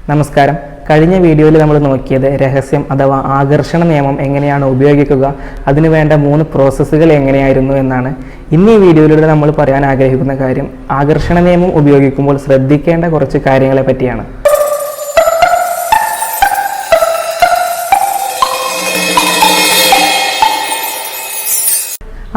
നമസ്കാരം. കഴിഞ്ഞ വീഡിയോയിൽ നമ്മൾ നോക്കിയത് രഹസ്യം അഥവാ ആകർഷണ നിയമം എങ്ങനെയാണ് ഉപയോഗിക്കുക, അതിനു വേണ്ട 3 പ്രോസസ്സുകൾ എങ്ങനെയായിരുന്നു എന്നാണ്. ഇന്ന് ഈ വീഡിയോയിലൂടെ നമ്മൾ പറയാൻ ആഗ്രഹിക്കുന്ന കാര്യം ആകർഷണ നിയമം ഉപയോഗിക്കുമ്പോൾ ശ്രദ്ധിക്കേണ്ട കുറച്ച് കാര്യങ്ങളെ പറ്റിയാണ്.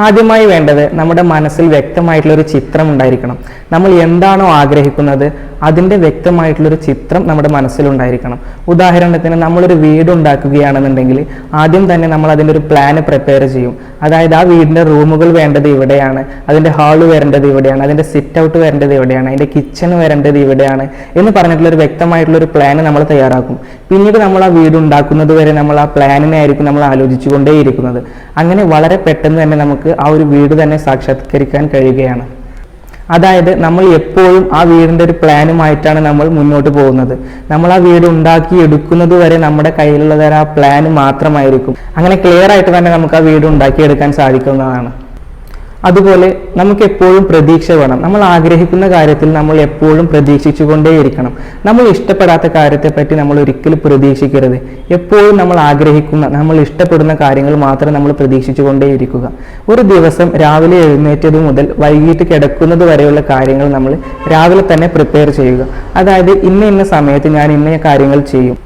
ആദ്യമായി വേണ്ടത് നമ്മുടെ മനസ്സിൽ വ്യക്തമായിട്ടുള്ളൊരു ചിത്രം ഉണ്ടായിരിക്കണം. നമ്മൾ എന്താണോ ആഗ്രഹിക്കുന്നത് അതിൻ്റെ വ്യക്തമായിട്ടുള്ളൊരു ചിത്രം നമ്മുടെ മനസ്സിലുണ്ടായിരിക്കണം. ഉദാഹരണത്തിന് നമ്മളൊരു വീട് ഉണ്ടാക്കുകയാണെന്നുണ്ടെങ്കിൽ ആദ്യം തന്നെ നമ്മൾ അതിൻ്റെ ഒരു പ്ലാന് പ്രിപ്പയർ ചെയ്യും. അതായത് ആ വീടിൻ്റെ റൂമുകൾ വേണ്ടത് ഇവിടെയാണ്, അതിൻ്റെ ഹാള് വരേണ്ടത് ഇവിടെയാണ്, അതിൻ്റെ സിറ്റ് ഔട്ട് വരേണ്ടത് ഇവിടെയാണ്, അതിൻ്റെ കിച്ചൺ വരേണ്ടത് ഇവിടെയാണ് എന്ന് പറഞ്ഞിട്ടുള്ളൊരു വ്യക്തമായിട്ടുള്ളൊരു പ്ലാന് നമ്മൾ തയ്യാറാക്കും. പിന്നീട് നമ്മൾ ആ വീട് ഉണ്ടാക്കുന്നത് വരെ നമ്മൾ ആ പ്ലാനിനെ ആയിരിക്കും നമ്മൾ ആലോചിച്ചുകൊണ്ടേയിരിക്കുന്നത്. അങ്ങനെ വളരെ പെട്ടെന്ന് തന്നെ നമുക്ക് ആ ഒരു വീട് തന്നെ സാക്ഷാത്കരിക്കാൻ കഴിയുകയാണ്. അതായത് നമ്മൾ എപ്പോഴും ആ വീടിൻ്റെ ഒരു പ്ലാനുമായിട്ടാണ് നമ്മൾ മുന്നോട്ട് പോകുന്നത്. നമ്മൾ ആ വീട് ഉണ്ടാക്കി എടുക്കുന്നത് വരെ നമ്മുടെ കയ്യിലുള്ളത് ആ പ്ലാൻ മാത്രമായിരിക്കും. അങ്ങനെ ക്ലിയർ ആയിട്ട് തന്നെ നമുക്ക് ആ വീട് ഉണ്ടാക്കിയെടുക്കാൻ സാധിക്കുന്നതാണ്. അതുപോലെ നമുക്ക് എപ്പോഴും പ്രതീക്ഷ വേണം. നമ്മൾ ആഗ്രഹിക്കുന്ന കാര്യത്തിൽ നമ്മൾ എപ്പോഴും പ്രതീക്ഷിച്ചുകൊണ്ടേയിരിക്കണം. നമ്മൾ ഇഷ്ടപ്പെടാത്ത കാര്യത്തെപ്പറ്റി നമ്മൾ ഒരിക്കലും പ്രതീക്ഷിക്കരുത്. എപ്പോഴും നമ്മൾ ആഗ്രഹിക്കുന്ന, നമ്മൾ ഇഷ്ടപ്പെടുന്ന കാര്യങ്ങൾ മാത്രം നമ്മൾ പ്രതീക്ഷിച്ചുകൊണ്ടേയിരിക്കുക. ഒരു ദിവസം രാവിലെ എഴുന്നേറ്റത് മുതൽ വൈകിട്ട് കിടക്കുന്നത് വരെയുള്ള കാര്യങ്ങൾ നമ്മൾ രാവിലെ തന്നെ പ്രിപ്പയർ ചെയ്യുക. അതായത് ഇന്ന സമയത്ത് ഞാൻ ഇന്ന കാര്യങ്ങൾ ചെയ്യും,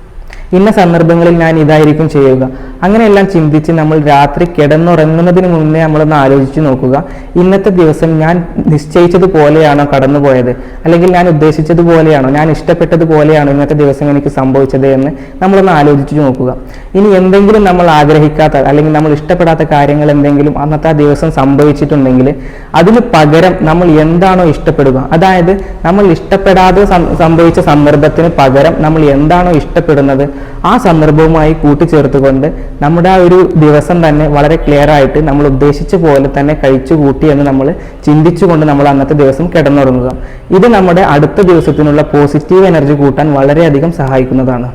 ഇന്ന സന്ദർഭങ്ങളിൽ ഞാൻ ഇതായിരിക്കും ചെയ്യുക. അങ്ങനെയെല്ലാം ചിന്തിച്ച് നമ്മൾ രാത്രി കിടന്നുറങ്ങുന്നതിന് മുന്നേ നമ്മളൊന്ന് ആലോചിച്ച് നോക്കുക. ഇന്നത്തെ ദിവസം ഞാൻ നിശ്ചയിച്ചതുപോലെയാണോ കടന്നുപോയത്, അല്ലെങ്കിൽ ഞാൻ ഉദ്ദേശിച്ചതുപോലെയാണോ, ഞാൻ ഇഷ്ടപ്പെട്ടതുപോലെയാണോ ഇന്നത്തെ ദിവസം എനിക്ക് സംഭവിച്ചത് എന്ന് നമ്മളൊന്ന് ആലോചിച്ച് നോക്കുക. ഇനി എന്തെങ്കിലും നമ്മൾ ആഗ്രഹിക്കാത്ത അല്ലെങ്കിൽ നമ്മൾ ഇഷ്ടപ്പെടാത്ത കാര്യങ്ങൾ എന്തെങ്കിലും അന്നത്തെ ആ ദിവസം സംഭവിച്ചിട്ടുണ്ടെങ്കിൽ അതിന് പകരം നമ്മൾ എന്താണോ ഇഷ്ടപ്പെടുക, അതായത് നമ്മൾ ഇഷ്ടപ്പെടാതെ സംഭവിച്ച സന്ദർഭത്തിന് പകരം നമ്മൾ എന്താണോ ഇഷ്ടപ്പെടുന്നത് ആ സന്ദർഭവുമായി കൂട്ടിച്ചേർത്തുകൊണ്ട് നമ്മുടെ ആ ഒരു ദിവസം തന്നെ വളരെ ക്ലിയർ ആയിട്ട് നമ്മൾ ഉദ്ദേശിച്ച പോലെ തന്നെ കഴിച്ചു കൂട്ടി എന്ന് നമ്മൾ ചിന്തിച്ചുകൊണ്ട് നമ്മൾ അന്നത്തെ ദിവസം കിടന്നുറങ്ങുക. ഇത് നമ്മുടെ അടുത്ത ദിവസത്തിനുള്ള പോസിറ്റീവ് എനർജി കൂട്ടാൻ വളരെയധികം സഹായിക്കുന്നതാണ്.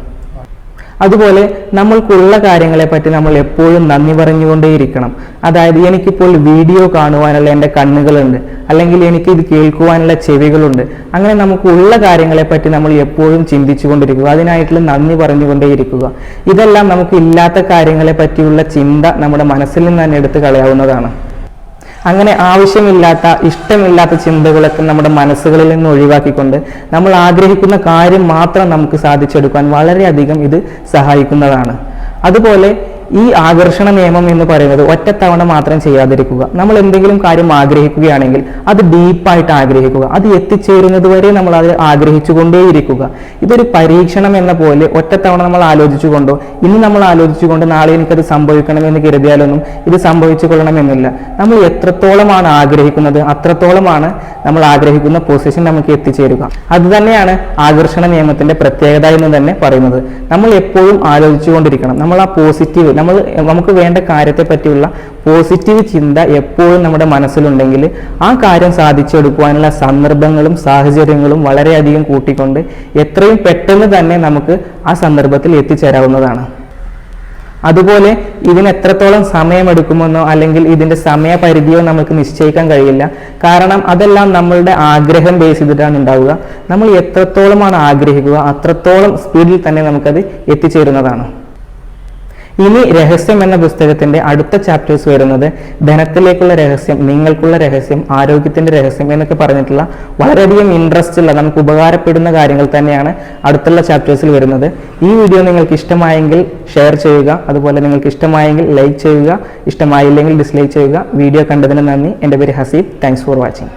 അതുപോലെ നമ്മൾക്കുള്ള കാര്യങ്ങളെ പറ്റി നമ്മൾ എപ്പോഴും നന്ദി പറഞ്ഞുകൊണ്ടേയിരിക്കണം. അതായത് എനിക്കിപ്പോൾ വീഡിയോ കാണുവാനുള്ള എൻ്റെ കണ്ണുകളുണ്ട്, അല്ലെങ്കിൽ എനിക്ക് ഇത് കേൾക്കുവാനുള്ള ചെവികളുണ്ട്. അങ്ങനെ നമുക്കുള്ള കാര്യങ്ങളെ പറ്റി നമ്മൾ എപ്പോഴും ചിന്തിച്ചു കൊണ്ടിരിക്കുക, അതിനായിട്ടുള്ള നന്ദി പറഞ്ഞുകൊണ്ടേയിരിക്കുക. ഇതെല്ലാം നമുക്ക് ഇല്ലാത്ത കാര്യങ്ങളെ പറ്റിയുള്ള ചിന്ത നമ്മുടെ മനസ്സിൽ നിന്ന് തന്നെ എടുത്ത് കളയാവുന്നതാണ്. അങ്ങനെ ആവശ്യമില്ലാത്ത, ഇഷ്ടമില്ലാത്ത ചിന്തകളൊക്കെ നമ്മുടെ മനസ്സുകളിൽ നിന്ന് ഒഴിവാക്കിക്കൊണ്ട് നമ്മൾ ആഗ്രഹിക്കുന്ന കാര്യം മാത്രം നമുക്ക് സാധിച്ചെടുക്കാൻ വളരെയധികം ഇത് സഹായിക്കുന്നതാണ്. അതുപോലെ ഈ ആകർഷണ നിയമം എന്ന് പറയുന്നത് ഒറ്റത്തവണ മാത്രം ചെയ്യാതിരിക്കുക. നമ്മൾ എന്തെങ്കിലും കാര്യം ആഗ്രഹിക്കുകയാണെങ്കിൽ അത് ഡീപ്പായിട്ട് ആഗ്രഹിക്കുക, അത് എത്തിച്ചേരുന്നത് വരെ നമ്മൾ അത് ആഗ്രഹിച്ചുകൊണ്ടേയിരിക്കുക. ഇതൊരു പരീക്ഷണം എന്ന പോലെ ഒറ്റത്തവണ നമ്മൾ ആലോചിച്ചുകൊണ്ടോ ഇന്ന് നമ്മൾ ആലോചിച്ചുകൊണ്ട് നാളെ എനിക്കത് സംഭവിക്കണമെന്ന് കരുതിയാലൊന്നും ഇത് സംഭവിച്ചു കൊള്ളണമെന്നില്ല. നമ്മൾ എത്രത്തോളമാണ് ആഗ്രഹിക്കുന്നത് അത്രത്തോളമാണ് നമ്മൾ ആഗ്രഹിക്കുന്ന പൊസിഷൻ നമുക്ക് എത്തിച്ചേരുക. അത് തന്നെയാണ് ആകർഷണ നിയമത്തിന്റെ പ്രത്യേകത എന്ന് തന്നെ പറയുന്നത്. നമ്മൾ എപ്പോഴും ആലോചിച്ചുകൊണ്ടിരിക്കണം. നമ്മൾ ആ പോസിറ്റീവ്, നമുക്ക് വേണ്ട കാര്യത്തെ പറ്റിയുള്ള പോസിറ്റീവ് ചിന്ത എപ്പോഴും നമ്മുടെ മനസ്സിലുണ്ടെങ്കിൽ ആ കാര്യം സാധിച്ചെടുക്കുവാനുള്ള സന്ദർഭങ്ങളും സാഹചര്യങ്ങളും വളരെയധികം കൂട്ടിക്കൊണ്ട് എത്രയും പെട്ടെന്ന് തന്നെ നമുക്ക് ആ സന്ദർഭത്തിൽ എത്തിച്ചേരാവുന്നതാണ്. അതുപോലെ ഇതിന് എത്രത്തോളം സമയമെടുക്കുമെന്നോ അല്ലെങ്കിൽ ഇതിൻ്റെ സമയപരിധിയോ നമുക്ക് നിശ്ചയിക്കാൻ കഴിയില്ല. കാരണം അതെല്ലാം നമ്മളുടെ ആഗ്രഹം ബേസ് ചെയ്തിട്ടാണ് ഉണ്ടാവുക. നമ്മൾ എത്രത്തോളമാണ് ആഗ്രഹിക്കുക അത്രത്തോളം സ്പീഡിൽ തന്നെ നമുക്കത് എത്തിച്ചേരുന്നതാണ്. ഇനി രഹസ്യം എന്ന പുസ്തകത്തിന്റെ അടുത്ത ചാപ്റ്റേഴ്സ് വരുന്നത് ധനത്തിലേക്കുള്ള രഹസ്യം, നിങ്ങൾക്കുള്ള രഹസ്യം, ആരോഗ്യത്തിന്റെ രഹസ്യം എന്നൊക്കെ പറഞ്ഞിട്ടുള്ള വളരെയധികം ഇൻട്രസ്റ്റ് ഉള്ള, നമുക്ക് ഉപകാരപ്പെടുന്ന കാര്യങ്ങൾ തന്നെയാണ് അടുത്തുള്ള ചാപ്റ്റേഴ്സിൽ വരുന്നത്. ഈ വീഡിയോ നിങ്ങൾക്ക് ഇഷ്ടമായെങ്കിൽ ഷെയർ ചെയ്യുക, അതുപോലെ നിങ്ങൾക്ക് ഇഷ്ടമായെങ്കിൽ ലൈക്ക് ചെയ്യുക, ഇഷ്ടമായില്ലെങ്കിൽ ഡിസ്ലൈക്ക് ചെയ്യുക. വീഡിയോ കണ്ടതിന് നന്ദി. എൻ്റെ പേര് ഹസീബ്. Thanks for watching.